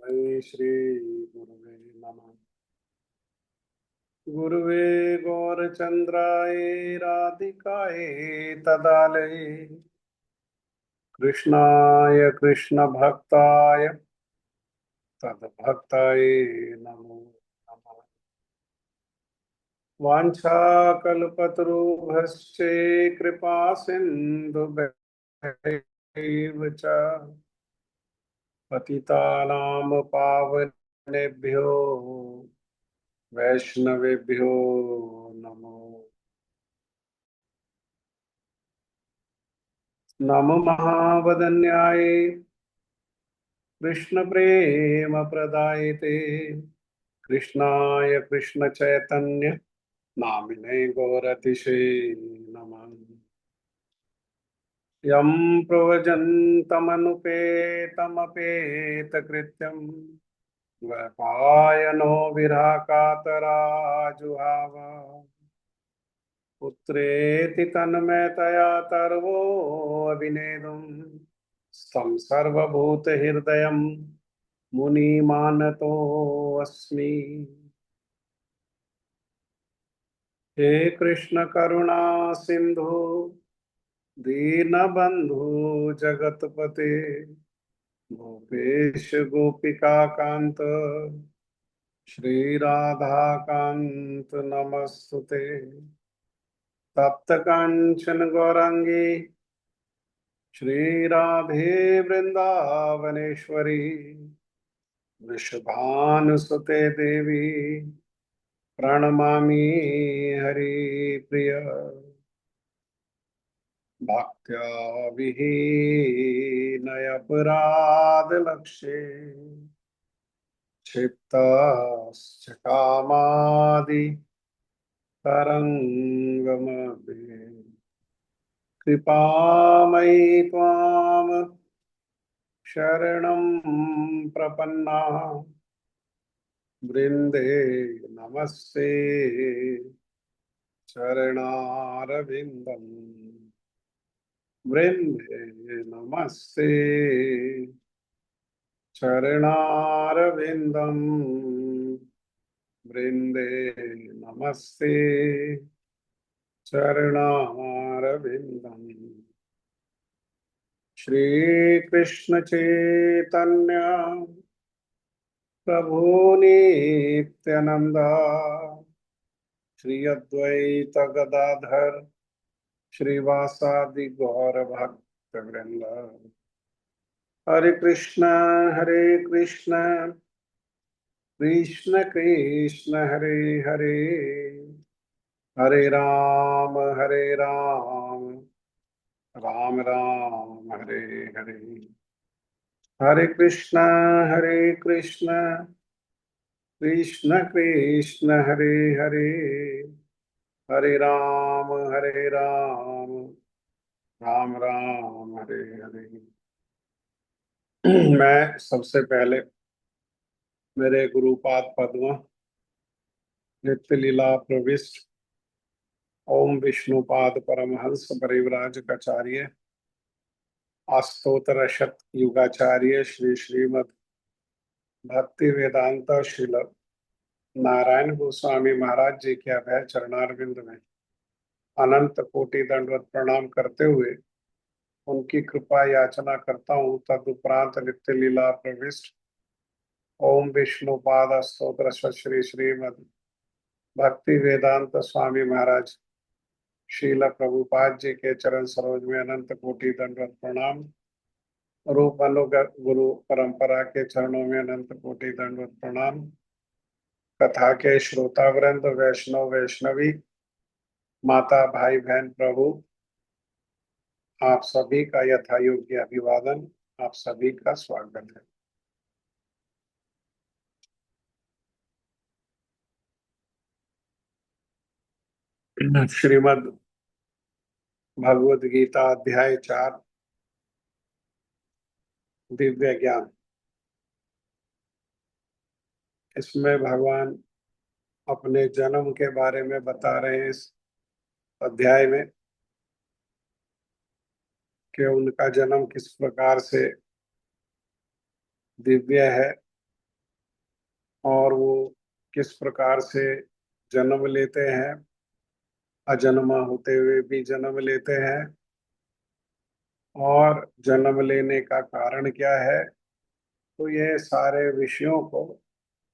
जय श्री गुरुवे नमः। गुरुवे गौरचंद्राय राधिकाय तदालये कृष्णाय कृष्ण भक्ताय तद्भक्ताय नमो नमः। वाञ्छाकल्पतरुभ्यश्च कृपा सिन्धुभ्यैव च पतितानां पावनेभ्यो वैष्णवेभ्यो नमो नमो महावदन्याय कृष्ण प्रेम प्रदायते कृष्णाय कृष्ण चैतन्य नामिने गौरतिशे नमः। यं प्रव्रजन्तमनुपेतमपेतकृत्यं द्वैपायनो विरहकातराजुहाव पुत्रेति तन्मयतया तर्वोऽभिनेदुम् स्तं सर्वभूतहृदयं मुनिमानतोऽस्मि। हे कृष्ण करुणा सिंधु दीनबंधु जगतपते गोपेश गोपिका कांत श्री राधा कांत नमस्तुते। तप्त कांचन गौरांगी श्री राधे वृंदावनेश्वरी वृषभानुसुते देवी प्रणमामि हरिप्रिय। भक्त्या विहीनयपराधलक्ष्ये क्षिप्तश्च कामादि तरङ्गमपि कृपामयि त्वां शरणं प्रपन्ना वृन्दे नमस्ते चरणारविन्दम् वृन्दे नमस्ते चरणारविन्दम् वृन्दे नमस्ते चरणारविन्दम्। श्रीकृष्ण चैतन्य प्रभु नित्यानंद श्री अद्वैत गदाधर श्रीवासादि गौर भक्त वृंद। हरे कृष्ण कृष्ण कृष्ण हरे हरे हरे राम राम राम हरे हरे। हरे कृष्ण कृष्ण कृष्ण हरे हरे हरे राम राम राम हरे हरे। मैं सबसे पहले मेरे गुरुपाद पद्म नित्य लीला प्रविष्ट ओम विष्णुपाद परमहंस परिव्राजकाचार्य अष्टोत्तर शत युगाचार्य श्री श्रीमद भक्ति वेदांत शिल नारायण गोस्वामी महाराज जी के अभय चरणारविंद में अनंत कोटि दंडवत प्रणाम करते हुए उनकी कृपा याचना करता हूँ। तदुपरांत नित्य लीला प्रविष्ट ओम विष्णुपाद स्तोत्र श्री श्रीमद भक्ति वेदांत स्वामी महाराज शील प्रभुपाद जी के चरण सरोज में अनंत कोटि दंडवत प्रणाम। रूप अनुगत गुरु परंपरा के चरणों में अनंत कोटि दंडवत प्रणाम। कथा के श्रोता वृंद वैष्णव वैष्णवी माता भाई बहन प्रभु आप सभी का यथा योग्य अभिवादन। आप सभी का स्वागत है। श्रीमद् भगवद गीता अध्याय 4 दिव्य ज्ञान। इसमें भगवान अपने जन्म के बारे में बता रहे हैं। इस अध्याय में कि उनका जन्म किस प्रकार से दिव्य है और वो किस प्रकार से जन्म लेते हैं, अजन्मा होते हुए भी जन्म लेते हैं, और जन्म लेने का कारण क्या है। तो ये सारे विषयों को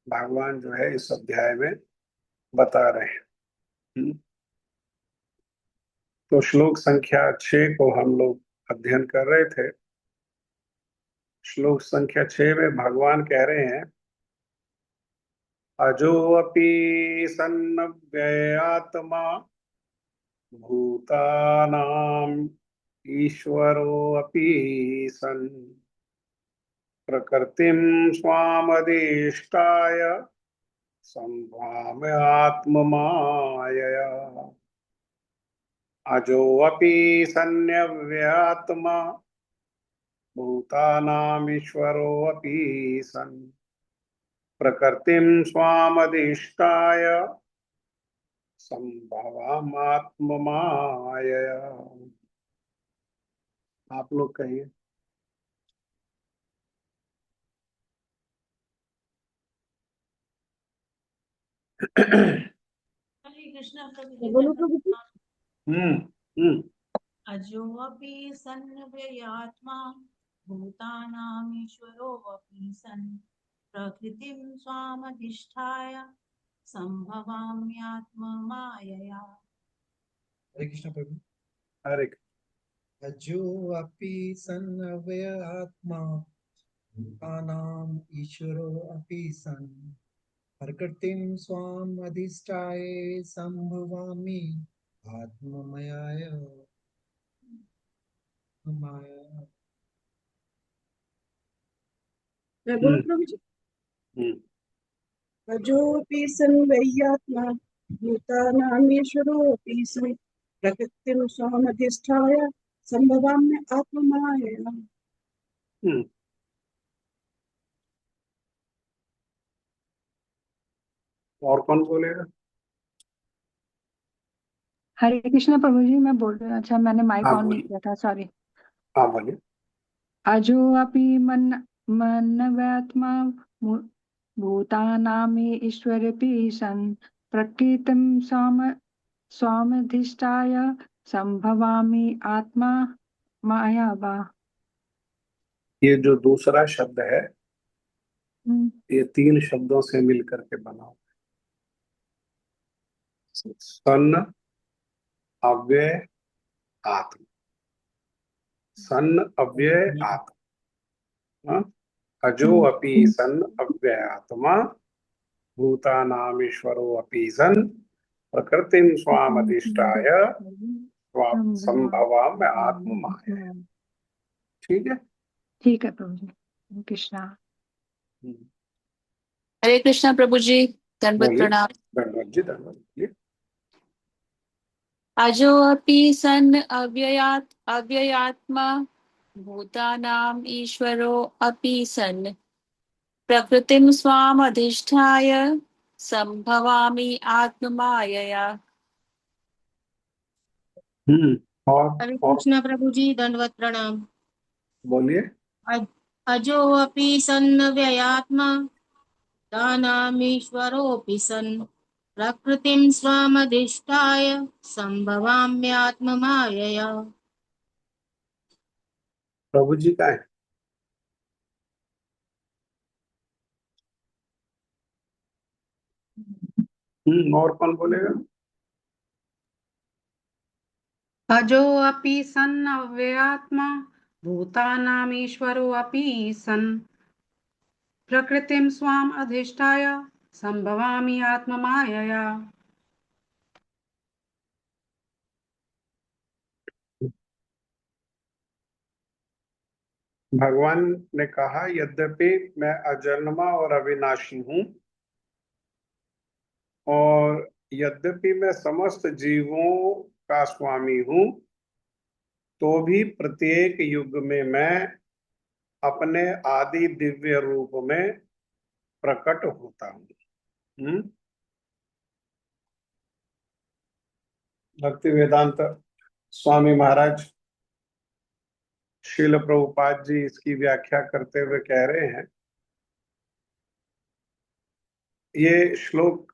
भगवान जो है इस अध्याय में बता रहे हैं। तो श्लोक संख्या 6 को हम लोग अध्ययन कर रहे थे। श्लोक संख्या 6 में भगवान कह रहे हैं, अजोऽपि सन्नव्ययात्मा भूतानाम् ईश्वरोऽपि सन् प्रकृतिं स्वामधिष्ठाय सम्भ्राम्यात्ममायया। अजोऽपि सन्नव्ययात्मा भूतानामीश्वरोऽपि सन् प्रकृतिं स्वामधिष्ठाय संभवामात्ममायया। आप लोग कहिए। हरे कृष्ण बोलो प्रभु जी। हम्म। अजोऽपि सन्नव्ययात्मा भूतानामीश्वरोऽपि सन् प्रकृतिं स्वामधिष्ठाय सम्भवाम्यात्ममायया। हरे कृष्ण प्रभु। हरे अजो अपि सन् अव्यय आत्मा भूतानाम् ईश्वरो अपि सन् प्रकृतिं स्वाम् अधिष्ठाय सम्भवामि आत्ममयाय माया। बोलो प्रभु जी। अजोऽपि सन् वैयात्मा भूतानामीश्वरोऽपि सन् प्रकृतिं स्वामधिष्ठाय सम्भवाम्य आत्ममायया। और कौन बोलेगा? हरे कृष्णा प्रभु जी, मैं बोल रही हूँ। अच्छा, मैंने माइक हाँ ऑन नहीं बोलिए। किया था, सॉरी। हाँ बोलिए। अजो अपि मन्नवात्मा भूतानामि ईश्वरपि सन् प्रकृतिं स्वामधिष्ठाय संभवामि आत्मा माया वा। ये जो दूसरा शब्द है, हम्म, ये 3 शब्दों से मिलकर के बना हुआ है। सन्न, अव्यय, आत्म। सन्न, अव्यय, आत्म। हाँ? अजो अपि सन् अव्ययात्मा भूतानामीश्वरो अपि सन् प्रकृतिं स्वामधिष्ठाय संभवाम आत्म माया। ठीक है। ठीक है प्रभु जी। हरे कृष्णा। हरे कृष्ण प्रभु जी, दंडवत बोलिए। प्रणाम। धन्यवाद जी, धन्यवाद। बोलिए। अजोऽपि सन् अव्ययात्मा भूतानाम् ईश्वरो अपि सन् प्रकृतिं स्वामधिष्ठाय सम्भवामि आत्ममायया। और हरे कृष्ण प्रभु जी, दंडवत प्रणाम। बोलिए। अजोऽपि सन् व्ययात्मा भूतानामीश्वरोऽपि सन् प्रकृतिं स्वामधिष्ठाय सम्भवाम्यात्ममायया। प्रभु जी का है। और कौन बोलेगा? अजोऽपि सन् अव्ययात्मा भूतानामीश्वरोऽपि सन् प्रकृतिं स्वाम् अधिष्ठाय सम्भवामि आत्ममायया। भगवान ने कहा, यद्यपि मैं अजन्मा और अविनाशी हूं, और यद्यपि मैं समस्त जीवों का स्वामी हूं, तो भी प्रत्येक युग में मैं अपने आदि दिव्य रूप में प्रकट होता हूँ। भक्ति वेदांत स्वामी महाराज श्रील प्रभुपाद जी इसकी व्याख्या करते हुए कह रहे हैं, ये श्लोक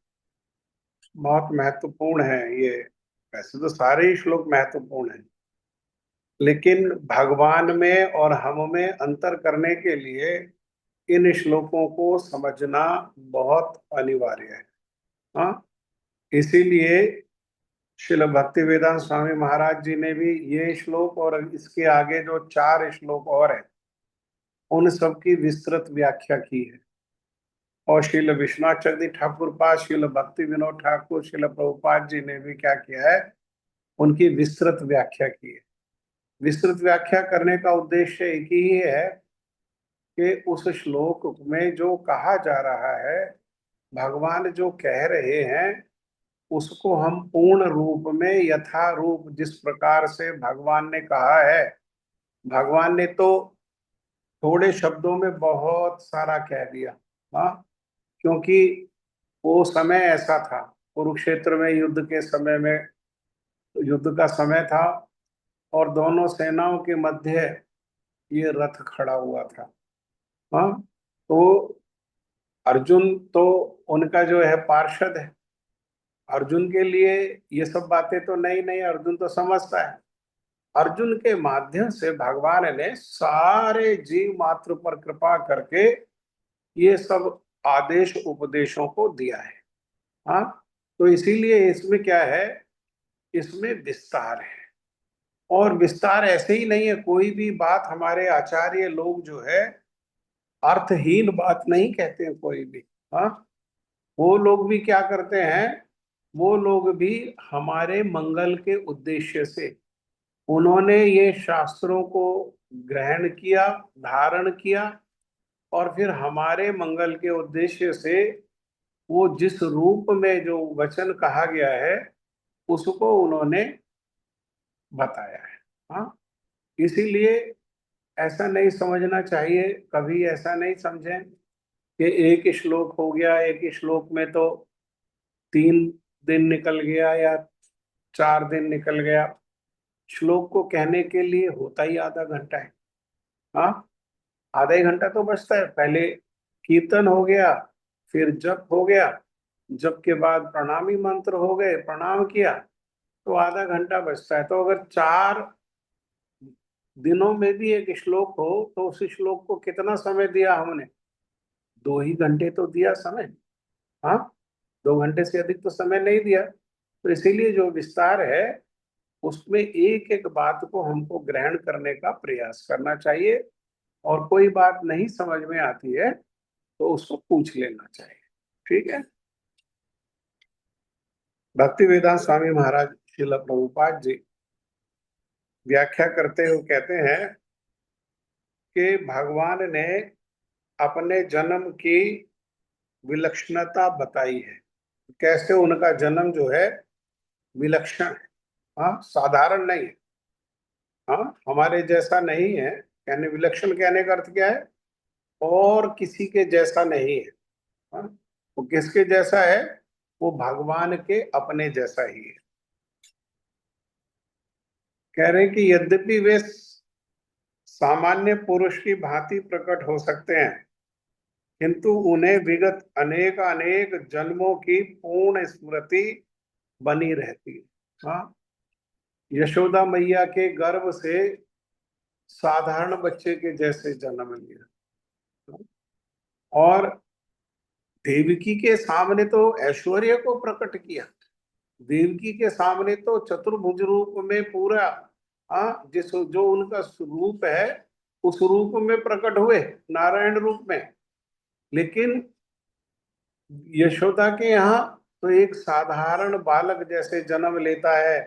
बहुत महत्वपूर्ण है। ये वैसे तो सारे ही श्लोक महत्वपूर्ण हैं, लेकिन भगवान में और हम में अंतर करने के लिए इन श्लोकों को समझना बहुत अनिवार्य है। हाँ, इसीलिए श्रील भक्ति वेदांत स्वामी महाराज जी ने भी ये श्लोक और इसके आगे जो 4 श्लोक और हैं उन सब की विस्तृत व्याख्या की है। और श्रील विश्वनाथ चक्रवर्ती ठाकुर पाद, श्रील भक्ति विनोद ठाकुर, श्रील प्रभुपाद जी ने भी क्या किया है, उनकी विस्तृत व्याख्या की है। विस्तृत व्याख्या करने का उद्देश्य एक ही है कि उस श्लोक में जो कहा जा रहा है, भगवान जो कह रहे हैं, उसको हम पूर्ण रूप में यथा रूप जिस प्रकार से भगवान ने कहा है, भगवान ने तो थोड़े शब्दों में बहुत सारा कह दिया। हाँ, क्योंकि वो समय ऐसा था, कुरुक्षेत्र में युद्ध के समय में, युद्ध का समय था और दोनों सेनाओं के मध्य ये रथ खड़ा हुआ था। हाँ, तो अर्जुन तो उनका जो है पार्षद है, अर्जुन के लिए ये सब बातें तो नहीं नहीं, अर्जुन तो समझता है। अर्जुन के माध्यम से भगवान ने सारे जीव मात्र पर कृपा करके ये सब आदेश उपदेशों को दिया है। हाँ, तो इसीलिए इसमें क्या है, इसमें विस्तार है। और विस्तार ऐसे ही नहीं है, कोई भी बात हमारे आचार्य लोग जो है अर्थहीन बात नहीं कहते हैं कोई भी। हाँ, वो लोग भी क्या करते हैं, वो लोग भी हमारे मंगल के उद्देश्य से उन्होंने ये शास्त्रों को ग्रहण किया, धारण किया, और फिर हमारे मंगल के उद्देश्य से वो जिस रूप में जो वचन कहा गया है उसको उन्होंने बताया है। हाँ, इसीलिए ऐसा नहीं समझना चाहिए, कभी ऐसा नहीं समझें कि एक श्लोक हो गया, एक श्लोक में तो 3 दिन निकल गया या 4 दिन निकल गया। श्लोक को कहने के लिए होता ही आधा घंटा है। हाँ, आधा ही घंटा तो बचता है। पहले कीर्तन हो गया, फिर जप हो गया, जप के बाद प्रणामी मंत्र हो गए, प्रणाम किया, तो आधा घंटा बचता है। तो अगर 4 दिनों में भी एक श्लोक हो तो उस श्लोक को कितना समय दिया हमने, 2 ही घंटे तो दिया समय। हाँ, 2 घंटे से अधिक तो समय नहीं दिया। तो इसीलिए जो विस्तार है उसमें एक एक बात को हमको ग्रहण करने का प्रयास करना चाहिए, और कोई बात नहीं समझ में आती है तो उसको पूछ लेना चाहिए। ठीक है। भक्ति वेदांत स्वामी महाराज श्रील प्रभुपाद जी व्याख्या करते हुए कहते हैं कि भगवान ने अपने जन्म की विलक्षणता बताई है, कैसे उनका जन्म जो है विलक्षण है। हाँ, साधारण नहीं है। हाँ, हमारे जैसा नहीं है। कहने विलक्षण कहने का अर्थ क्या है, और किसी के जैसा नहीं है। हाँ, वो किसके जैसा है, वो भगवान के अपने जैसा ही है। कह रहे हैं कि यद्यपि वे सामान्य पुरुष की भांति प्रकट हो सकते हैं, किंतु उन्हें विगत अनेक अनेक जन्मों की पूर्ण स्मृति बनी रहती है। हाँ, यशोदा मैया के गर्भ से साधारण बच्चे के जैसे जन्म लिया, और देवकी के सामने तो ऐश्वर्य को प्रकट किया। देवकी के सामने तो चतुर्भुज रूप में पूरा, जिस जो उनका रूप है उस रूप में प्रकट हुए, नारायण रूप में। लेकिन यशोदा के यहाँ तो एक साधारण बालक जैसे जन्म लेता है,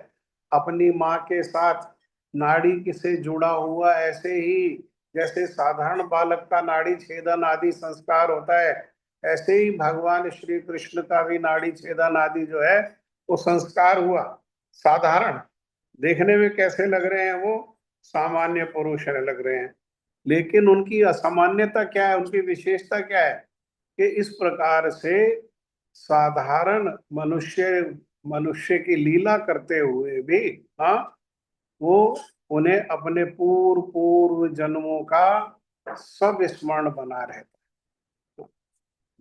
अपनी माँ के साथ नाड़ी से जुड़ा हुआ, ऐसे ही जैसे साधारण बालक का नाड़ी छेदन आदि संस्कार होता है, ऐसे ही भगवान श्री कृष्ण का भी नाड़ी छेदन आदि जो है वो संस्कार हुआ। साधारण देखने में कैसे लग रहे हैं, वो सामान्य पुरुष लग रहे हैं, लेकिन उनकी असामान्यता क्या है, उनकी विशेषता क्या है कि इस प्रकार से साधारण मनुष्य की लीला करते हुए भी, हाँ, वो उन्हें अपने पूर्व पूर्व जन्मों का सब स्मरण बना रहता है।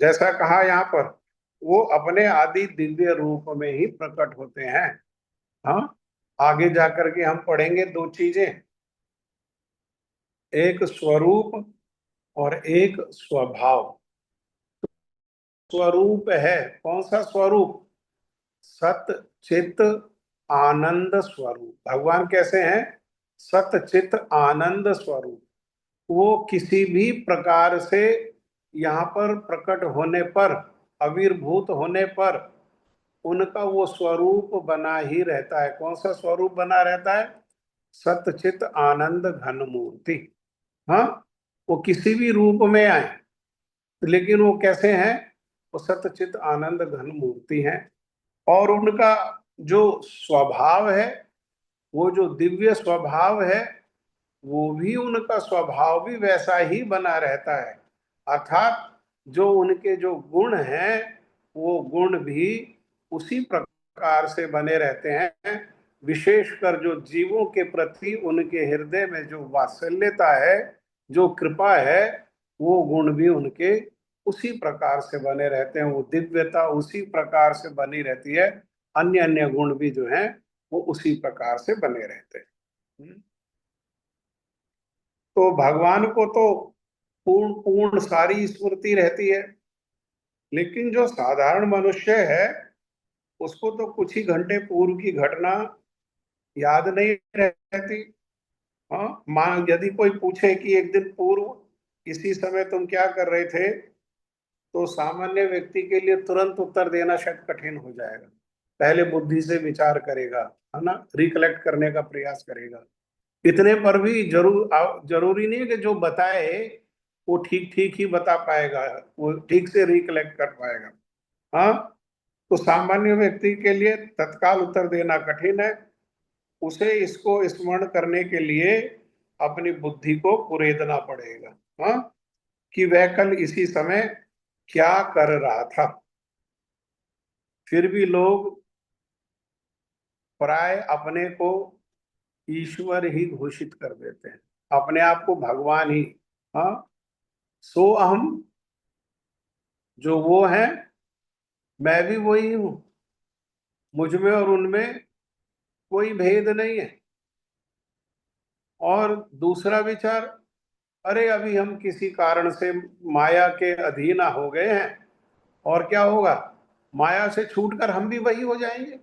जैसा कहा यहाँ पर वो अपने आदि दिव्य रूप में ही प्रकट होते हैं। हाँ, आगे जाकर के हम पढ़ेंगे दो चीजें, एक स्वरूप और एक स्वभाव। स्वरूप है, कौन सा स्वरूप? सत चित आनंद स्वरूप। भगवान कैसे हैं? सत चित आनंद स्वरूप। वो किसी भी प्रकार से यहाँ पर प्रकट होने पर, आविर्भूत होने पर उनका वो स्वरूप बना ही रहता है। कौन सा स्वरूप बना रहता है? सतचित आनंद घन मूर्ति। हाँ, वो किसी भी रूप में आए लेकिन वो कैसे हैं? वो सतचित आनंद घन मूर्ति हैं। और उनका जो स्वभाव है, वो जो दिव्य स्वभाव है, वो भी उनका स्वभाव भी वैसा ही बना रहता है। अर्थात जो उनके जो गुण हैं, वो गुण भी उसी प्रकार से बने रहते हैं। विशेषकर जो जीवों के प्रति उनके हृदय में जो वात्सल्यता है, जो कृपा है, वो गुण भी उनके उसी प्रकार से बने रहते हैं। वो दिव्यता उसी प्रकार से बनी रहती है। अन्य अन्य गुण भी जो हैं वो उसी प्रकार से बने रहते हैं। तो भगवान को तो पूर्ण पूर्ण सारी स्मृति रहती है, लेकिन जो साधारण मनुष्य है उसको तो कुछ ही घंटे पूर्व की घटना याद नहीं रहती। हाँ, मान यदि कोई पूछे कि एक दिन पूर्व इसी समय तुम क्या कर रहे थे, तो सामान्य व्यक्ति के लिए तुरंत उत्तर देना शायद कठिन हो जाएगा। पहले बुद्धि से विचार करेगा, है ना, रिकलेक्ट करने का प्रयास करेगा। इतने पर भी जरूरी नहीं है कि जो बताए वो ठीक ठीक ही बता पाएगा, वो ठीक से रिकलेक्ट कर पाएगा। हाँ, तो सामान्य व्यक्ति के लिए तत्काल उत्तर देना कठिन है। उसे इसको स्मरण करने के लिए अपनी बुद्धि को कुरेदना पड़ेगा। हाँ, कि वह कल इसी समय क्या कर रहा था। फिर भी लोग प्राय अपने को ईश्वर ही घोषित कर देते हैं, अपने आप को भगवान ही। हाँ, सो अहम, जो वो है मैं भी वही हूं, मुझ में और उनमें कोई भेद नहीं है। और दूसरा विचार, अरे अभी हम किसी कारण से माया के अधीन हो गए हैं, और क्या होगा? माया से छूटकर हम भी वही हो जाएंगे।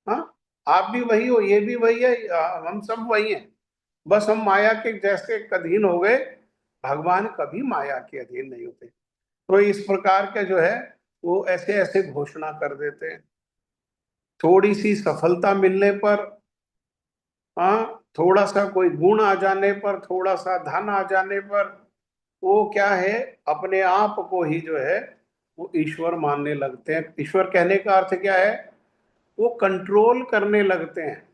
हाँ, आप भी वही हो, ये भी वही है, हम सब वही हैं। बस हम माया के जैसे अधीन हो गए, भगवान कभी माया के अधीन नहीं होते। तो इस प्रकार के जो है वो ऐसे ऐसे घोषणा कर देते हैं। थोड़ी सी सफलता मिलने पर, हाँ, थोड़ा सा कोई गुण आ जाने पर, थोड़ा सा धन आ जाने पर, वो क्या है, अपने आप को ही जो है वो ईश्वर मानने लगते हैं। ईश्वर कहने का अर्थ क्या है? वो कंट्रोल करने लगते हैं,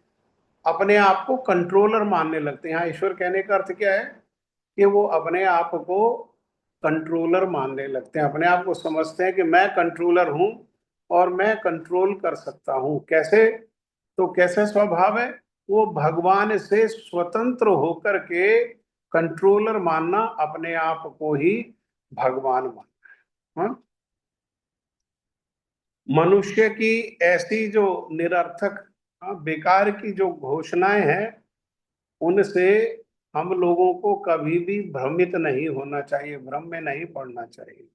अपने आप को कंट्रोलर मानने लगते हैं। यहाँ ईश्वर कहने का अर्थ क्या है? कि वो अपने आप को कंट्रोलर मानने लगते हैं, अपने आप को समझते हैं कि मैं कंट्रोलर हूं और मैं कंट्रोल कर सकता हूं। कैसे? तो कैसे स्वभाव है? वो भगवान से स्वतंत्र होकर के कंट्रोलर मानना, अपने आप को ही भगवान मानना। हाँ? मनुष्य की ऐसी जो निरर्थक, बेकार की जो घोषणाएं हैं, उनसे हम लोगों को कभी भी भ्रमित नहीं होना चाहिए, भ्रम में नहीं पड़ना चाहिए।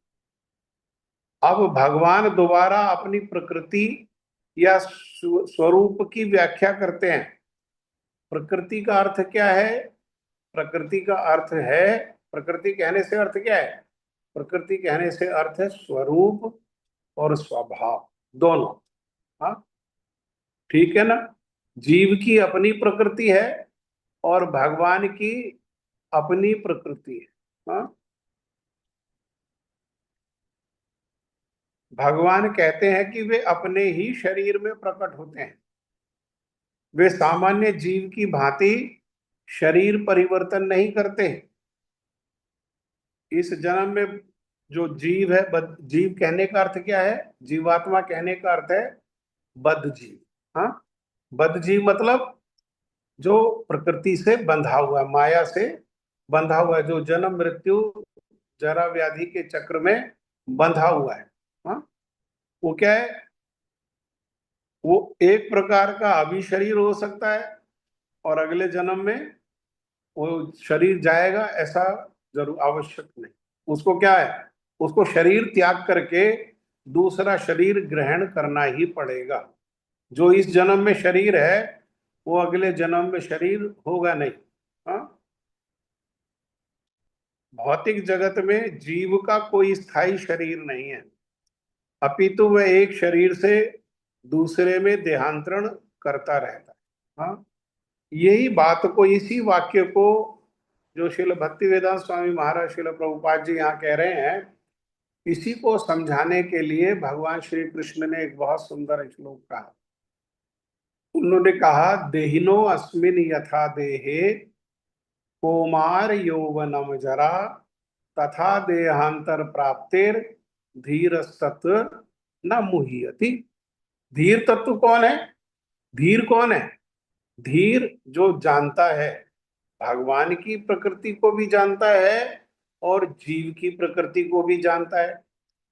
अब भगवान दोबारा अपनी प्रकृति या स्वरूप की व्याख्या करते हैं। प्रकृति का अर्थ क्या है? प्रकृति का अर्थ है, प्रकृति कहने से अर्थ क्या है? प्रकृति कहने से अर्थ है स्वरूप और स्वभाव दोनों। हाँ, ठीक है ना? जीव की अपनी प्रकृति है और भगवान की अपनी प्रकृति है। हाँ, भगवान कहते हैं कि वे अपने ही शरीर में प्रकट होते हैं। वे सामान्य जीव की भांति शरीर परिवर्तन नहीं करते। इस जन्म में जो जीव है, जीव कहने का अर्थ क्या है? जीवात्मा कहने का अर्थ है बद्ध जीव। हाँ, बद्ध जीव मतलब जो प्रकृति से बंधा हुआ है, माया से बंधा हुआ है, जो जन्म मृत्यु जरा व्याधि के चक्र में बंधा हुआ है। हाँ, वो क्या है, वो एक प्रकार का अभी शरीर हो सकता है और अगले जन्म में वो शरीर जाएगा, ऐसा जरूर आवश्यक नहीं। उसको क्या है, उसको शरीर त्याग करके दूसरा शरीर ग्रहण करना ही पड़ेगा। जो इस जन्म में शरीर है वो अगले जन्म में शरीर होगा नहीं। हाँ, भौतिक जगत में जीव का कोई स्थायी शरीर नहीं है, अपितु वह एक शरीर से दूसरे में देहांतरण करता रहता है। हाँ, यही बात को, इसी वाक्य को जो श्रील भक्ति वेदांत स्वामी महाराज श्रील प्रभुपाद जी यहाँ कह रहे हैं, इसी को समझाने के लिए भगवान श्री कृष्ण ने एक बहुत सुंदर श्लोक कहा। उन्होंने कहा, देहिनो अस्मिन यथा देहे कौमार यौवनम जरा तथा देहांतर प्राप्तिर धीर तत्व न मुह्यति। धीर तत्व कौन है? धीर कौन है? धीर जो जानता है, भगवान की प्रकृति को भी जानता है और जीव की प्रकृति को भी जानता है।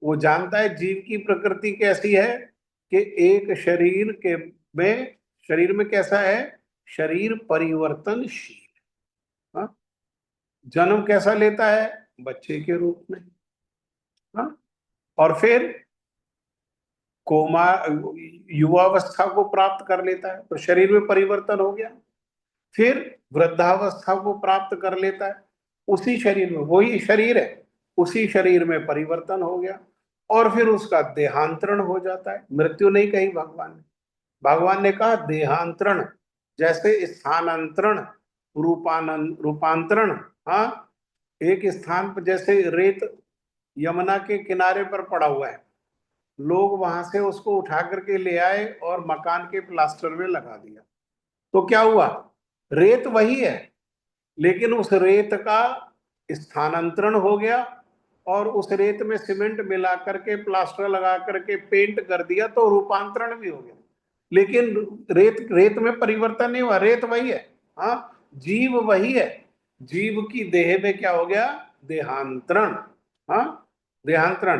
वो जानता है जीव की प्रकृति कैसी है कि एक शरीर में कैसा है, शरीर परिवर्तनशील। हाँ, जन्म कैसा लेता है? बच्चे के रूप में। हाँ, और फिर युवावस्था को प्राप्त कर लेता है तो शरीर में परिवर्तन हो गया। फिर वृद्धावस्था को प्राप्त कर लेता है, उसी शरीर में, वही शरीर है, उसी शरीर में परिवर्तन हो गया और फिर उसका देहांतरण हो जाता है। मृत्यु नहीं कही भगवान ने कहा देहांतरण, जैसे स्थानांतरण, रूपांतरण। हाँ, एक स्थान पर जैसे रेत यमुना के किनारे पर पड़ा हुआ है, लोग वहां से उसको उठा करके ले आए और मकान के प्लास्टर में लगा दिया, तो क्या हुआ, रेत वही है लेकिन उस रेत का स्थानांतरण हो गया और उस रेत में सीमेंट मिला करके प्लास्टर लगा करके पेंट कर दिया तो रूपांतरण भी हो गया, लेकिन रेत में परिवर्तन नहीं हुआ, रेत वही है। हाँ, जीव वही है, जीव की देह में क्या हो गया, देहांतरण। हाँ, देहांतरण।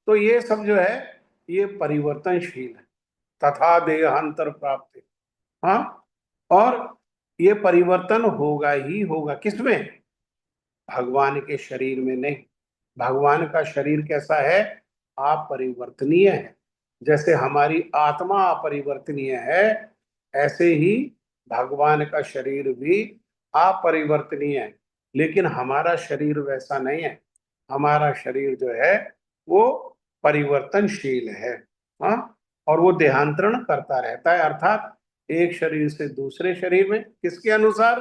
तो ये सब जो है ये परिवर्तनशील है, तथा देहांतर प्राप्ति। हाँ, और ये परिवर्तन होगा ही होगा, किसमें? भगवान के शरीर में नहीं। भगवान का शरीर कैसा है, अपरिवर्तनीय है। जैसे हमारी आत्मा अपरिवर्तनीय है, ऐसे ही भगवान का शरीर भी अपरिवर्तनीय है, लेकिन हमारा शरीर वैसा नहीं है। हमारा शरीर जो है वो परिवर्तनशील है। हाँ, और वो देहांतरण करता रहता है, अर्थात एक शरीर से दूसरे शरीर में, किसके अनुसार?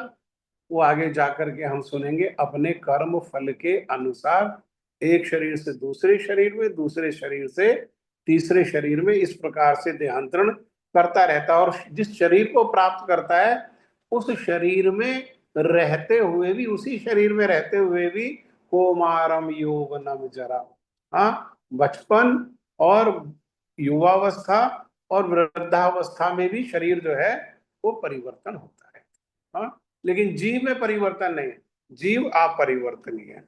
वो आगे जाकर के हम सुनेंगे, अपने कर्म फल के अनुसार एक शरीर से दूसरे शरीर में, दूसरे शरीर से तीसरे शरीर में, इस प्रकार से देहांतरण करता रहता है। और जिस शरीर को प्राप्त करता है उस शरीर में रहते हुए भी, उसी शरीर में रहते हुए भी कौमारम यौवनम जरा। हाँ, बचपन और युवावस्था और वृद्धावस्था में भी शरीर जो है वो परिवर्तन होता है। हाँ, लेकिन जीव में परिवर्तन नहीं है, जीव अपरिवर्तनीय है।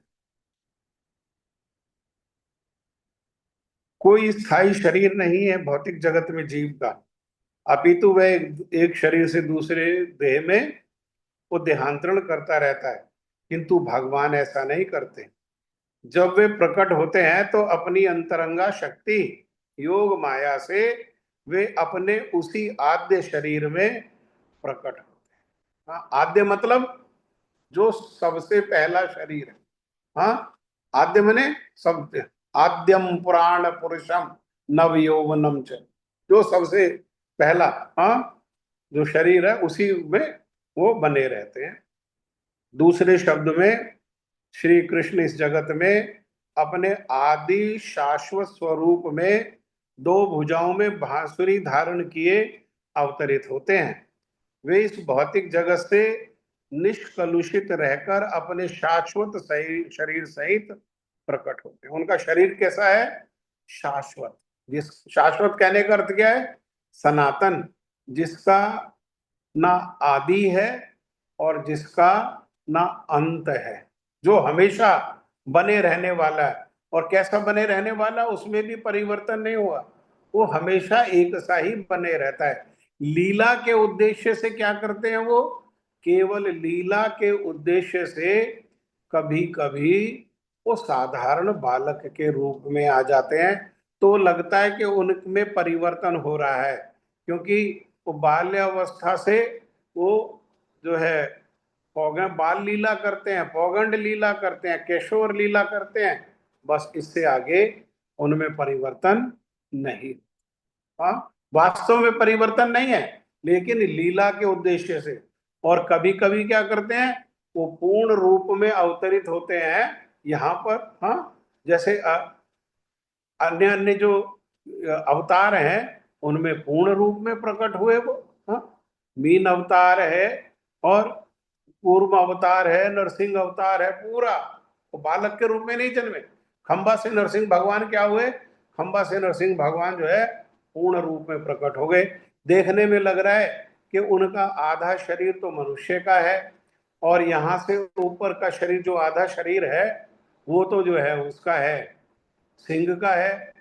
कोई स्थायी शरीर नहीं है भौतिक जगत में जीव का, अपितु वह एक शरीर से दूसरे देह में वो देहांतरण करता रहता है, किंतु भगवान ऐसा नहीं करते। जब वे प्रकट होते हैं तो अपनी अंतरंगा शक्ति योग माया से वे अपने उसी आद्य शरीर में प्रकट होते हैं। हाँ, आद्य मतलब जो सबसे पहला शरीर है। हाँ, आद्य मने सब, आद्यम पुराण पुरुषम नव यौवनम च, जो सबसे पहला, हाँ, जो शरीर है उसी में वो बने रहते हैं। दूसरे शब्द में श्री कृष्ण इस जगत में अपने आदि शाश्वत स्वरूप में दो भुजाओं में बांसुरी धारण किए अवतरित होते हैं। वे इस भौतिक जगत से निष्कलुषित रहकर अपने शाश्वत शरीर सहित प्रकट होते हैं। उनका शरीर कैसा है? शाश्वत। जिस शाश्वत कहने का अर्थ क्या है? सनातन, जिसका ना आदि है और जिसका ना अंत है, जो हमेशा बने रहने वाला है। और कैसा बने रहने वाला? उसमें भी परिवर्तन नहीं हुआ, वो हमेशा एक सा ही बने रहता है। लीला के उद्देश्य से क्या करते हैं वो, केवल लीला के उद्देश्य से कभी कभी वो साधारण बालक के रूप में आ जाते हैं, तो लगता है कि उनमें परिवर्तन हो रहा है, क्योंकि वो बाल्यावस्था से वो जो है बाल लीला करते हैं, पौगंड लीला करते हैं, किशोर लीला करते हैं, बस इससे आगे उनमें परिवर्तन नहीं। हाँ, वास्तव में परिवर्तन नहीं है, लेकिन लीला के उद्देश्य से। और कभी कभी क्या करते हैं, वो पूर्ण रूप में अवतरित होते हैं यहाँ पर। हाँ, जैसे अन्य अन्य जो अवतार हैं उनमें पूर्ण रूप में प्रकट हुए वो। हाँ, मीन अवतार है और पूर्व अवतार है, नरसिंह अवतार है, पूरा वो बालक के रूप में नहीं जन्मे। खंबा से नरसिंह भगवान क्या हुए, खंबा से नरसिंह भगवान जो है पूर्ण रूप में प्रकट हो गए। देखने में लग रहा है कि उनका आधा शरीर तो मनुष्य का है, और यहाँ से ऊपर का शरीर जो आधा शरीर है वो तो जो है उसका है, सिंह का है।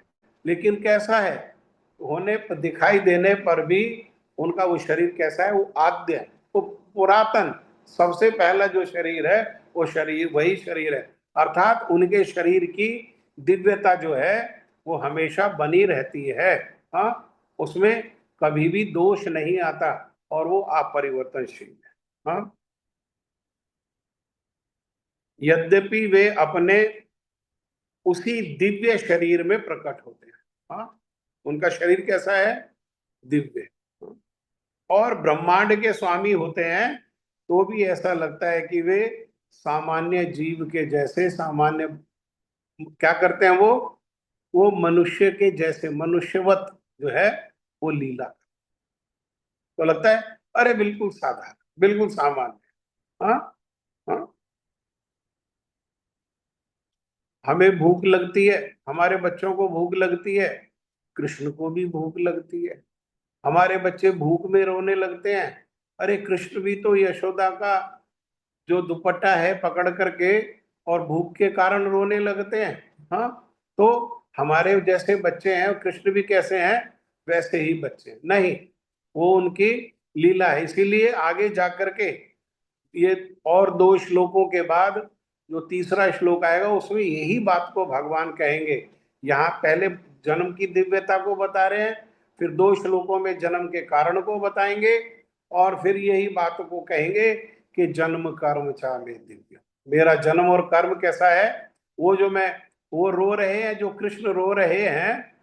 लेकिन कैसा है, होने पर दिखाई देने पर भी उनका वो शरीर कैसा है, वो आद्य है, वो पुरातन, सबसे पहला जो शरीर है वो शरीर वही शरीर है। अर्थात उनके शरीर की दिव्यता जो है वो हमेशा बनी रहती है। हाँ, उसमें कभी भी दोष नहीं आता और वो अपरिवर्तनशील है। हाँ, यद्यपि वे अपने उसी दिव्य शरीर में प्रकट होते हैं। हाँ, उनका शरीर कैसा है, दिव्य। और ब्रह्मांड के स्वामी होते हैं तो भी ऐसा लगता है कि वे सामान्य जीव के जैसे सामान्य क्या करते हैं, वो मनुष्य के जैसे मनुष्यवत जो है वो लीला, तो लगता है अरे बिल्कुल साधारण, बिल्कुल सामान्य। हाँ, हाँ, हमें भूख लगती है, हमारे बच्चों को भूख लगती है, कृष्ण को भी भूख लगती है। हमारे बच्चे भूख में रोने लगते हैं, अरे कृष्ण भी तो यशोदा का जो दुपट्टा है पकड़ करके और भूख के कारण रोने लगते हैं। हाँ, तो हमारे जैसे बच्चे हैं, कृष्ण भी कैसे हैं वैसे ही बच्चे हैं। नहीं, वो उनकी लीला है। इसीलिए आगे जाकर के ये और 2 श्लोकों के बाद जो तीसरा श्लोक आएगा उसमें यही बात को भगवान कहेंगे। यहाँ पहले जन्म की दिव्यता को बता रहे हैं, फिर 2 श्लोकों में जन्म के कारण को बताएंगे, और फिर यही बात को कहेंगे कि जन्म कर्म चा में दिव्य, मेरा जन्म और कर्म कैसा है। वो जो मैं वो रो रहे हैं, जो कृष्ण रो रहे हैं,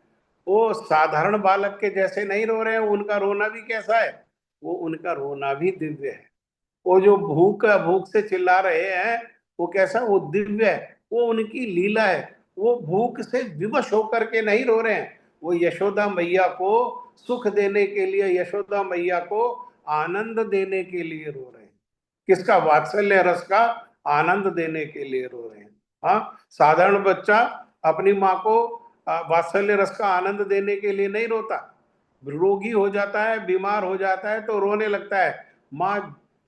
वो साधारण बालक के जैसे नहीं रो रहे हैं, उनका रोना भी कैसा है, वो उनका रोना भी दिव्य है। वो जो भूख से चिल्ला रहे हैं वो कैसा, वो दिव्य है, वो उनकी लीला है। वो भूख से विवश होकर के नहीं रो रहे हैं, वो यशोदा मैया को सुख देने के लिए, यशोदा मैया को आनंद देने के लिए रो रहे हैं। किसका, वात्सल्य रस का आनंद देने के लिए रो रहे हैं। हाँ, साधारण बच्चा अपनी माँ को वात्सल्य रस का आनंद देने के लिए नहीं रोता। रोगी हो जाता है, बीमार हो जाता है तो रोने लगता है, माँ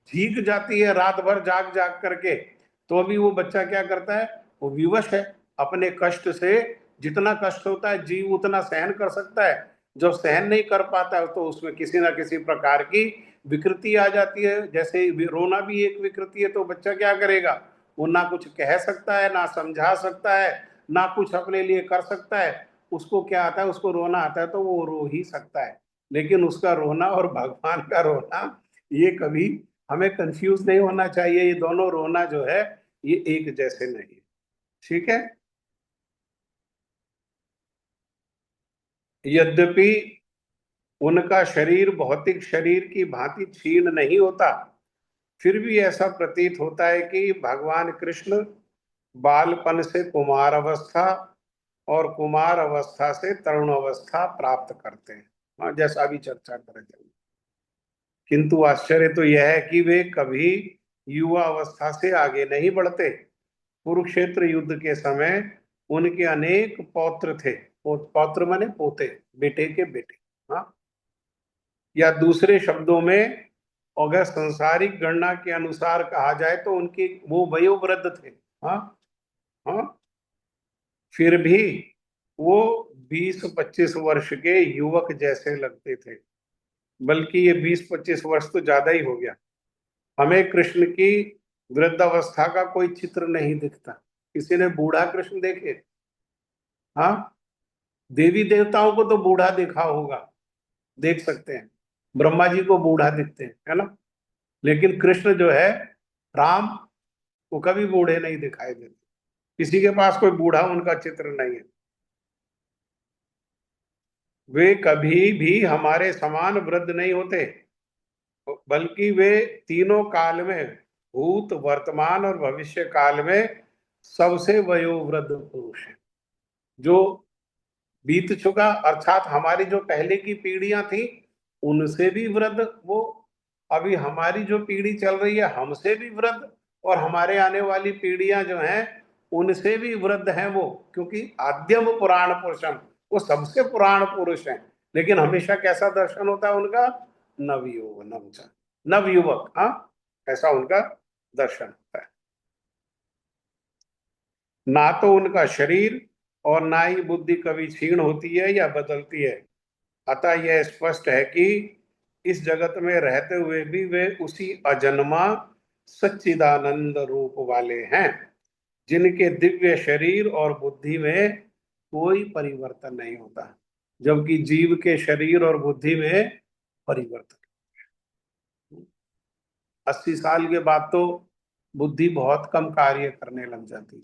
भीग जाती है रात भर जाग जाग करके, तो भी वो बच्चा क्या करता है, वो विवश है अपने कष्ट से। जितना कष्ट होता है जीव उतना सहन कर सकता है, जो सहन नहीं कर पाता है तो उसमें किसी ना किसी प्रकार की विकृति आ जाती है। जैसे रोना भी एक विकृति है, तो बच्चा क्या करेगा, वो ना कुछ कह सकता है, ना समझा सकता है, ना कुछ अपने लिए कर सकता है। उसको क्या आता है, उसको रोना आता है तो वो रो ही सकता है। लेकिन उसका रोना और भगवान का रोना, ये कभी हमें कंफ्यूज नहीं होना चाहिए। ये दोनों रोना जो है ये एक जैसे नहीं। ठीक है, यद्यपि उनका शरीर भौतिक शरीर की भांति क्षीण नहीं होता, फिर भी ऐसा प्रतीत होता है कि भगवान कृष्ण बालपन से कुमार अवस्था और कुमार अवस्था से तरुण अवस्था प्राप्त करते हैं। हाँ, जैसा अभी चर्चा कर रहे थे। किंतु आश्चर्य तो यह है कि वे कभी युवा अवस्था से आगे नहीं बढ़ते। कुरुक्षेत्र युद्ध के समय उनके अनेक पौत्र थे। पौत्र माने पोते, बेटे के बेटे। हाँ, या दूसरे शब्दों में अगर संसारिक गणना के अनुसार कहा जाए तो उनकी वो वयोवृद्ध थे। हाँ, हाँ, फिर भी वो 20-25 वर्ष के युवक जैसे लगते थे, बल्कि ये 20-25 वर्ष तो ज्यादा ही हो गया। हमें कृष्ण की वृद्धावस्था का कोई चित्र नहीं दिखता। किसी ने बूढ़ा कृष्ण देखे? हाँ, देवी देवताओं को तो बूढ़ा देखा होगा, देख सकते हैं, ब्रह्मा जी को बूढ़ा दिखते हैं, है ना। लेकिन कृष्ण जो है, राम, वो कभी बूढ़े नहीं दिखाई देते। किसी के पास कोई बूढ़ा उनका चित्र नहीं है। वे कभी भी हमारे समान वृद्ध नहीं होते, बल्कि वे तीनों काल में, भूत, वर्तमान और भविष्य काल में सबसे वयोवृद्ध पुरुष है। जो बीत चुका, अर्थात हमारी जो पहले की पीढ़ियां थी उनसे भी वृद्ध वो, अभी हमारी जो पीढ़ी चल रही है हमसे भी वृद्ध, और हमारे आने वाली पीढ़ियां जो हैं उनसे भी वृद्ध हैं वो, क्योंकि आद्यम पुराण पुरुषम, वो सबसे पुराण पुरुष हैं। लेकिन हमेशा कैसा दर्शन होता है उनका? नवयुवक, हाँ, ऐसा उनका दर्शन होता है। ना तो उनका शरीर और ना ही बुद्धि कभी क्षीण होती है या बदलती है। अतः यह स्पष्ट है कि इस जगत में रहते हुए भी वे उसी अजन्मा सच्चिदानंद रूप वाले हैं, जिनके दिव्य शरीर और बुद्धि में कोई परिवर्तन नहीं होता, जबकि जीव के शरीर और बुद्धि में परिवर्तन। 80 साल के बाद तो बुद्धि बहुत कम कार्य करने लग जाती है।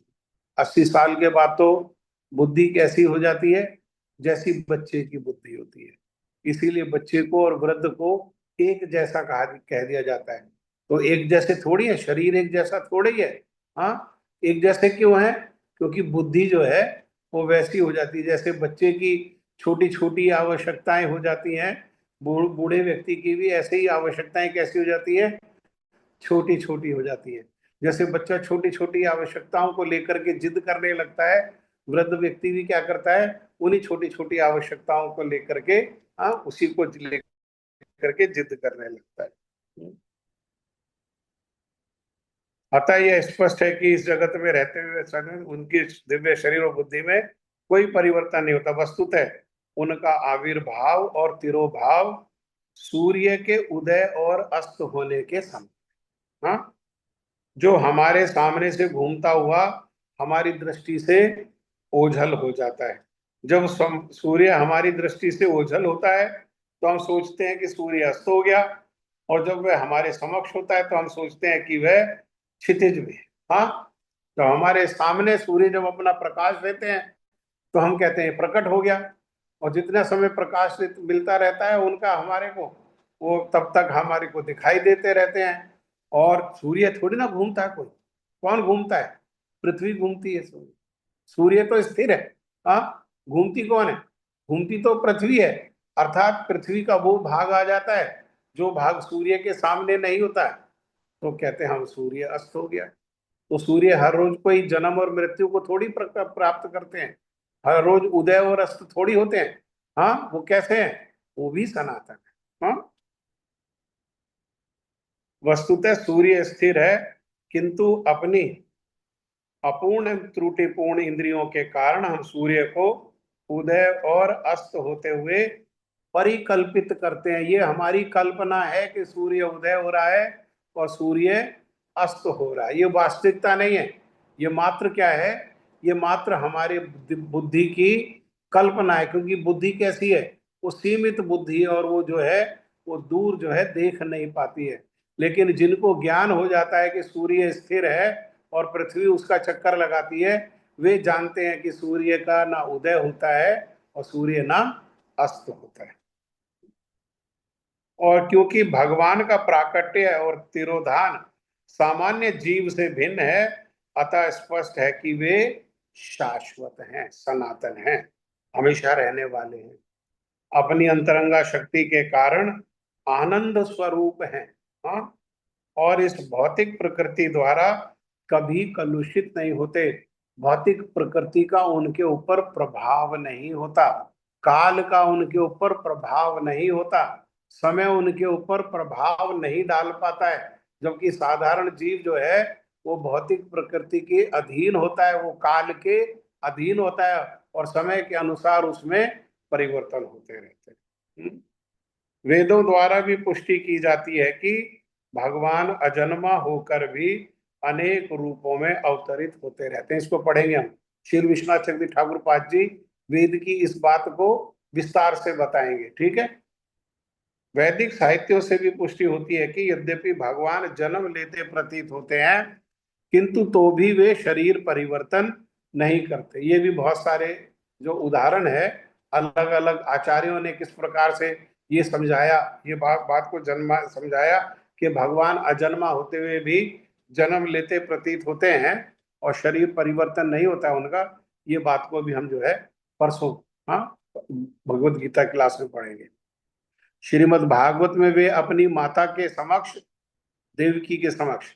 80 साल के बाद तो बुद्धि कैसी हो जाती है? जैसी बच्चे की बुद्धि होती है। इसीलिए बच्चे को और वृद्ध को एक जैसा कह दिया जाता है। तो एक जैसे थोड़ी है, शरीर एक जैसा थोड़ी है। हाँ, एक जैसे क्यों है? क्योंकि बुद्धि जो है वो वैसी हो जाती है जैसे बच्चे की छोटी छोटी आवश्यकताएं हो जाती हैं, बूढ़े व्यक्ति की भी ऐसे ही आवश्यकताएं कैसी हो जाती है? छोटी छोटी हो जाती है। जैसे बच्चा छोटी छोटी आवश्यकताओं को लेकर के जिद करने लगता है, वृद्ध व्यक्ति भी क्या करता है? उन्हीं छोटी छोटी आवश्यकताओं को लेकर के, हाँ, उसी को लेकर के जिद करने लगता है। अतः यह स्पष्ट है कि इस जगत में रहते हुए उनकी दिव्य शरीर और बुद्धि में कोई परिवर्तन नहीं होता। वस्तुतः उनका आविर्भाव और तिरोभाव सूर्य के उदय और अस्त होने के समय, हाँ, जो हमारे सामने से घूमता हुआ हमारी दृष्टि से ओझल हो जाता है। जब सूर्य हमारी दृष्टि से ओझल होता है तो हम सोचते हैं कि सूर्य अस्त हो गया, और जब वह हमारे समक्ष होता है तो हम सोचते हैं कि वह क्षितिज में। हाँ, तो हमारे सामने सूर्य जब अपना प्रकाश देते हैं तो हम कहते हैं प्रकट हो गया, और जितना समय प्रकाश मिलता रहता है उनका हमारे को, वो तब तक हमारे को दिखाई देते रहते हैं। और सूर्य थोड़ी ना घूमता है, कोई कौन घूमता है? पृथ्वी घूमती है। सूर्य तो स्थिर है। हाँ, घूमती कौन है? घूमती तो पृथ्वी है, अर्थात पृथ्वी का वो भाग आ जाता है जो भाग सूर्य के सामने नहीं होता है, तो कहते हैं हम सूर्य अस्त हो गया। तो सूर्य हर रोज कोई जन्म और मृत्यु को थोड़ी प्राप्त करते हैं, हर रोज उदय और अस्त थोड़ी होते हैं। हाँ, वो कैसे हैं? वो भी सनातन है। हाँ, वस्तुतः सूर्य स्थिर है, किंतु अपनी अपूर्ण त्रुटिपूर्ण इंद्रियों के कारण हम सूर्य को उदय और अस्त होते हुए परिकल्पित करते हैं। ये हमारी कल्पना है कि सूर्य उदय हो रहा है और सूर्य अस्त हो रहा है, ये वास्तविकता नहीं है। ये मात्र क्या है? ये मात्र हमारे बुद्धि की कल्पना है, क्योंकि बुद्धि कैसी है? वो सीमित बुद्धि है, और वो जो है वो दूर जो है देख नहीं पाती है। लेकिन जिनको ज्ञान हो जाता है कि सूर्य स्थिर है और पृथ्वी उसका चक्कर लगाती है, वे जानते हैं कि सूर्य का ना उदय होता है और सूर्य ना अस्त होता है। और क्योंकि भगवान का प्राकट्य और तिरोधान सामान्य जीव से भिन्न है, अतः स्पष्ट है कि वे शाश्वत हैं, सनातन हैं, हमेशा रहने वाले हैं, अपनी अंतरंगा शक्ति के कारण आनंद स्वरूप हैं। हाँ, और इस भौतिक प्रकृति द्वारा कभी कलुषित नहीं होते। भौतिक प्रकृति का उनके ऊपर प्रभाव नहीं होता, काल का उनके ऊपर प्रभाव नहीं होता, समय उनके ऊपर प्रभाव नहीं डाल पाता है। जबकि साधारण जीव जो है वो भौतिक प्रकृति के अधीन होता है, वो काल के अधीन होता है और समय के अनुसार उसमें परिवर्तन होते रहते हैं। वेदों द्वारा भी पुष्टि की जाती है कि भगवान अजन्मा होकर भी अनेक रूपों में अवतरित होते रहते हैं। इसको पढ़ेंगे हम। श्री विश्वनाथ चक्रवर्ती ठाकुर पाद जी वेद की इस बात को विस्तार से बताएंगे, ठीक है। वैदिक साहित्यों से भी पुष्टि होती है कि यद्यपि भगवान जन्म लेते प्रतीत होते हैं किंतु तो भी वे शरीर परिवर्तन नहीं करते। ये भी बहुत सारे जो उदाहरण है, अलग अलग आचार्यों ने किस प्रकार से ये समझाया, ये बात को समझाया कि भगवान अजन्मा होते हुए भी जन्म लेते प्रतीत होते हैं और शरीर परिवर्तन नहीं होता है उनका। ये बात को भी हम जो है परसों भगवत गीता क्लास में पढ़ेंगे। श्रीमद् भागवत में वे अपनी माता के समक्ष, देवकी के समक्ष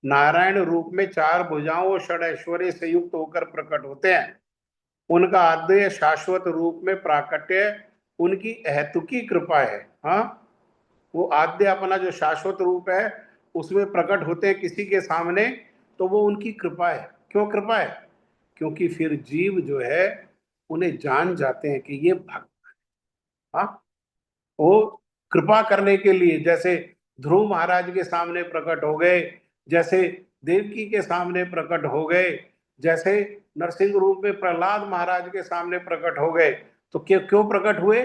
नारायण रूप में 4 भुजाओं और 6 ऐश्वर्य से युक्त होकर प्रकट होते हैं। उनका आद्य शाश्वत रूप में प्राकट्य उनकी अहेतुकी कृपा है। हाँ, वो आद्य अपना जो शाश्वत रूप है उसमें प्रकट होते हैं किसी के सामने, तो वो उनकी कृपा है। क्यों कृपा है? क्योंकि फिर जीव जो है उन्हें जान जाते हैं कि ये भक्त। हाँ, वो कृपा करने के लिए, जैसे ध्रुव महाराज के सामने प्रकट हो गए, जैसे देवकी के सामने प्रकट हो गए, जैसे नरसिंह रूप में प्रहलाद महाराज के सामने प्रकट हो गए। तो क्यों प्रकट हुए?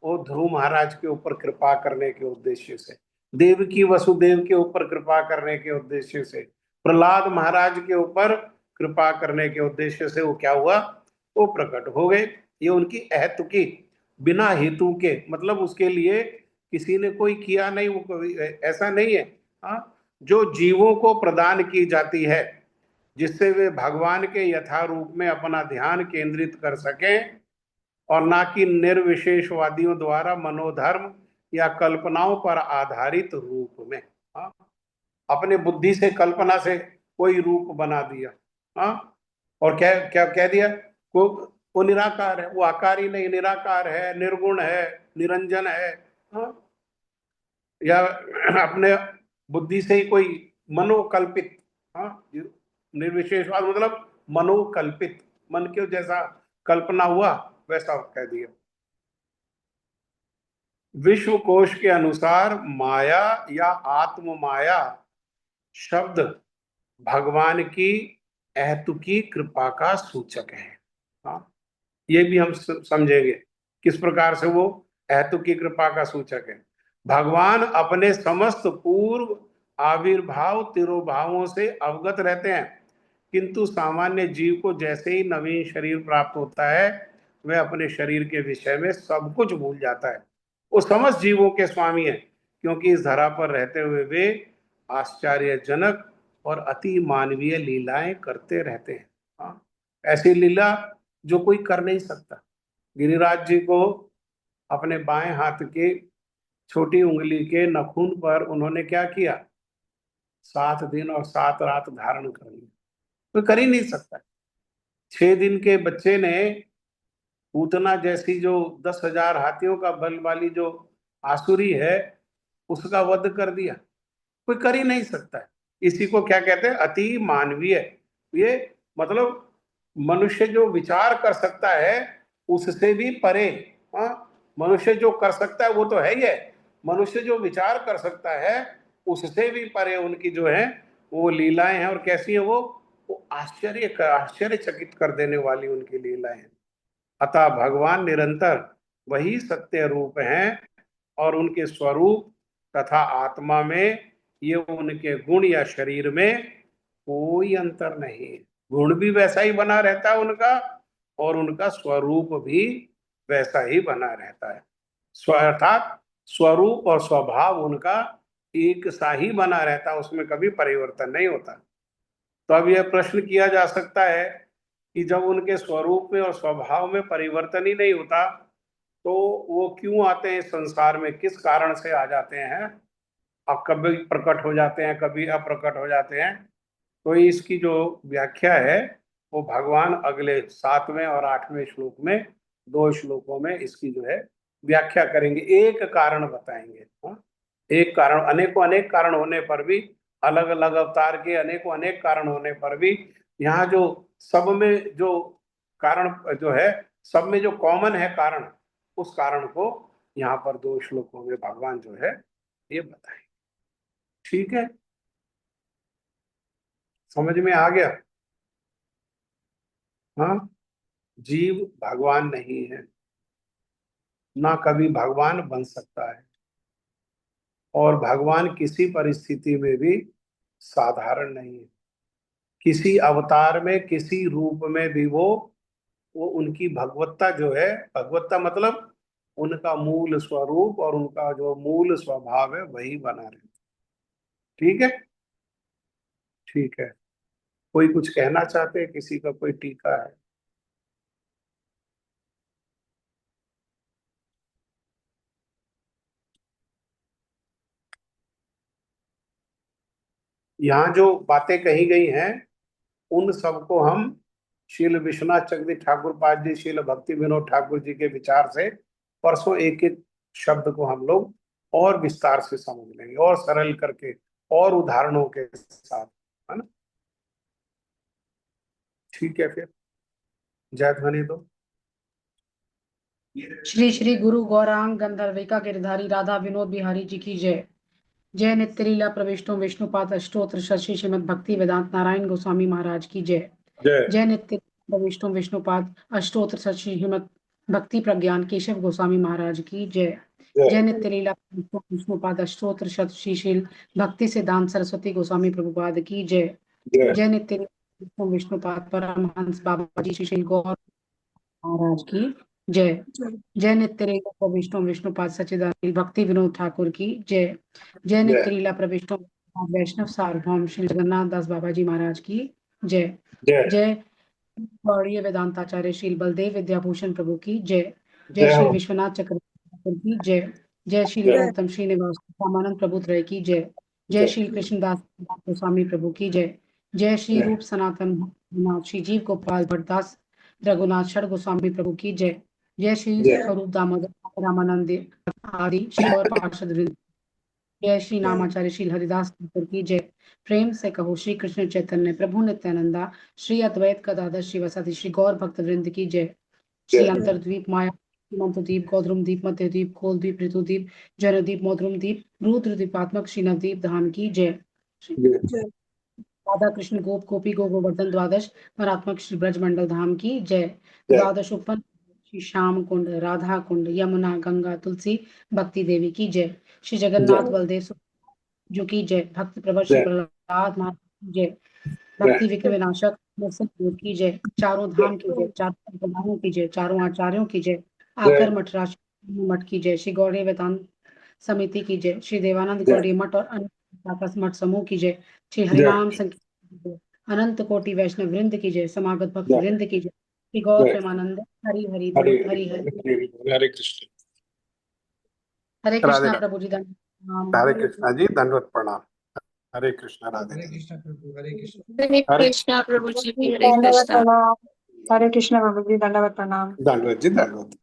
वो ध्रुव महाराज के ऊपर कृपा करने के उद्देश्य से, देवकी वसुदेव के ऊपर कृपा करने के उद्देश्य से, प्रहलाद महाराज के ऊपर कृपा करने के उद्देश्य से वो क्या हुआ? वो प्रकट हो गए। ये उनकी अहेतुकी, बिना हेतु के, मतलब उसके लिए किसी ने कोई किया नहीं, वो कोई ऐसा नहीं है। हाँ, जो जीवों को प्रदान की जाती है जिससे वे भगवान के यथारूप में अपना ध्यान केंद्रित कर सकें और ना कि निर्विशेषवादियों द्वारा मनोधर्म या कल्पनाओं पर आधारित रूप में। हाँ, अपने बुद्धि से, कल्पना से कोई रूप बना दिया। हाँ, और क्या क्या कह दिया? वो निराकार है, वो आकार ही नहीं, निराकार है, निर्गुण है, निरंजन है। हाँ, या अपने बुद्धि से ही कोई मनोकल्पित। हाँ, निर्विशेषवाद मतलब मनोकल्पित, मन के जैसा कल्पना हुआ वैसा कह दिया। विश्व कोश के अनुसार माया या आत्म माया शब्द भगवान की अहेतुकी कृपा का सूचक है। हाँ, ये भी हम समझेंगे किस प्रकार से वो अहेतुकी कृपा का सूचक है। भगवान अपने समस्त पूर्व आविर्भाव तिरोभावों से अवगत रहते हैं, किंतु सामान्य जीव को जैसे ही नवीन शरीर प्राप्त होता है वह अपने शरीर के विषय में सब कुछ भूल जाता है। वो समस्त जीवों के स्वामी है, क्योंकि इस धरा पर रहते हुए वे आश्चर्यजनक और अति मानवीय लीलाएं करते रहते हैं। हाँ, ऐसी लीला जो कोई कर नहीं सकता। गिरिराज जी को अपने बाएं हाथ के छोटी उंगली के नखून पर उन्होंने क्या किया? 7 दिन और 7 रात धारण कर लिया। कोई कर ही नहीं सकता। 6 दिन के बच्चे ने पूतना जैसी जो 10,000 हाथियों का बल वाली जो आसुरी है उसका वध कर दिया। कोई कर ही नहीं सकता है। इसी को क्या कहते हैं? अति मानवीय। ये मतलब मनुष्य जो विचार कर सकता है उससे भी परे। हाँ, मनुष्य जो कर सकता है वो तो है ही है, मनुष्य जो विचार कर सकता है उससे भी परे उनकी जो है वो लीलाएं हैं। और कैसी है वो आश्चर्यचकित कर देने वाली उनकी लीलाएं हैं। अतः भगवान निरंतर वही सत्य रूप हैं और उनके स्वरूप तथा आत्मा में ये उनके गुण या शरीर में कोई अंतर नहीं। गुण भी वैसा ही बना रहता है उनका और उनका स्वरूप भी वैसा ही बना रहता है। अर्थात स्वरूप और स्वभाव उनका एक सा ही बना रहता है, उसमें कभी परिवर्तन नहीं होता। तो अब यह प्रश्न किया जा सकता है कि जब उनके स्वरूप में और स्वभाव में परिवर्तन ही नहीं होता तो वो क्यों आते हैं संसार में, किस कारण से आ जाते हैं? अब कभी प्रकट हो जाते हैं, कभी अप्रकट हो जाते हैं। तो इसकी जो व्याख्या है वो भगवान अगले 7वें और 8वें श्लोक में, 2 श्लोकों में इसकी जो है व्याख्या करेंगे। एक कारण बताएंगे। हाँ? एक कारण, अनेकों अनेक कारण होने पर भी, अलग अलग अवतार के अनेकों अनेक कारण होने पर भी यहाँ जो सब में जो कारण जो है, सब में जो कॉमन है कारण, उस कारण को यहाँ पर 2 श्लोकों में भगवान जो है ये बताए। ठीक है, समझ में आ गया? हाँ, जीव भगवान नहीं है, ना कभी भगवान बन सकता है, और भगवान किसी परिस्थिति में भी साधारण नहीं है। किसी अवतार में, किसी रूप में भी वो उनकी भगवत्ता जो है, भगवत्ता मतलब उनका मूल स्वरूप और उनका जो मूल स्वभाव है वही बना रहे। ठीक है, ठीक है। कोई कुछ कहना चाहते हैं? किसी का कोई टीका है? यहाँ जो बातें कही गई हैं उन सबको हम श्रील विश्वनाथ चक्रवर्ती ठाकुर पाद जी, श्रील भक्ति विनोद ठाकुर जी के विचार से परसों एक एक शब्द को हम लोग और विस्तार से समझ लेंगे, और सरल करके, और उदाहरणों के साथ, है ना? ठीक है, फिर जय ध्वनि दो। श्री श्री गुरु गौरांग गंधर्विका गिरधारी राधा विनोद बिहारी जी की जय। जय नित्य लीला प्रविष्टो विष्णुपाद अष्टोत्र शशि श्रीमद भक्ति वेदांत नारायण गोस्वामी महाराज की जय। जय जय नित्य प्रविष्टो विष्णुपाद अष्टोत्र शशि श्रीमद भक्ति प्रज्ञान केशव गोस्वामी महाराज की जय। जय नित्य लीला विष्णुपाद अष्टोत्र शतशील भक्ति सिद्धांत सरस्वती गोस्वामी प्रभुपाद की जय। जय नित्य विष्णुपाद परमहंस बाबा जी श्री गौर महाराज की जय। जय नित्य लीला प्रविष्टो विष्णुपाद सच्चिदानंद भक्ति विनोद ठाकुर की जय। जय नित्य लीला प्रविष्टो वैष्णव सार्वभौम श्री जगन्नाथ दास बाबा जी महाराज की जय। जय गौड़ीय वेदांताचार्य श्री बलदेव विद्याभूषण प्रभु की जय। जय श्री विश्वनाथ चक्रवर्ती की जय। जय श्री गौतम श्रीनिवास रामानंद प्रभु त्रय की जय। जय श्री कृष्णदास गोस्वामी प्रभु की जय। जय श्री रूप सनातन भक्तनाथ श्री जीव गोपाल भट्टदास रघुनाथ षड गोस्वामी प्रभु की जय। जय श्री स्वरूप दामोदर रामानंद आदि श्री और पार्षद वृंद। जय श्री नामाचार्य श्री हरिदास ठाकुर की जय। प्रेम से कहो श्री कृष्ण चैतन्य प्रभु नित्यानंदा श्री अद्वैत गदाधर श्री वसति श्री गौर भक्त वृंद की जय। श्री अंतरद्वीप माया मंत्रद्वीप गौद्रुम द्वीप मध्यद्वीप खोल द्वीप ऋतुद्वीप जनद्वीप मौद्रुम द्वीप रुद्र द्वीपात्मक श्री नवद्वीप धाम की जय। राधा कृष्ण गोप गोपी गोवर्धन द्वादश परात्मक श्री ब्रज मंडल धाम की जय। द्वादश उपन श्री श्याम कुंड राधा कुंड यमुना गंगा तुलसी भक्ति देवी की जय। श्री जगन्नाथ बलदेव जो की जय। भक्त प्रवर श्री प्रहलाद महाराज की जय। भक्ति विघ्न विनाशक नरसिंह की जय। चारों धाम की जय, चारों संप्रदायों की जय, चारों आचार्यों की जय। आकर मठ राशि मठ की जय। श्री गौड़ी वेदांत समिति की जय। श्री देवानंद गौड़ी मठ और अन्य मठ समूह की जय। श्री हरिनाम संकीर्तन अनंत कोटि वैष्णव वृंद की जय। समागत भक्त वृंद की जय। श्री गौर प्रेमानंद हरि हरि बोल हरि हरि। हरे कृष्ण। हरे कृष्णा प्रभु जी धन्यवाद। हरे कृष्णा जी, दंडवत प्रणाम। हरे कृष्णा, राधे हरे कृष्ण प्रभु, हरे कृष्ण। हरे कृष्णा प्रभु जी, हरे दंडवत कृष्णा। प्रणाम। हरे कृष्ण प्रभु जी, दंडवत प्रणाम। दंडवत जी, दंडवत।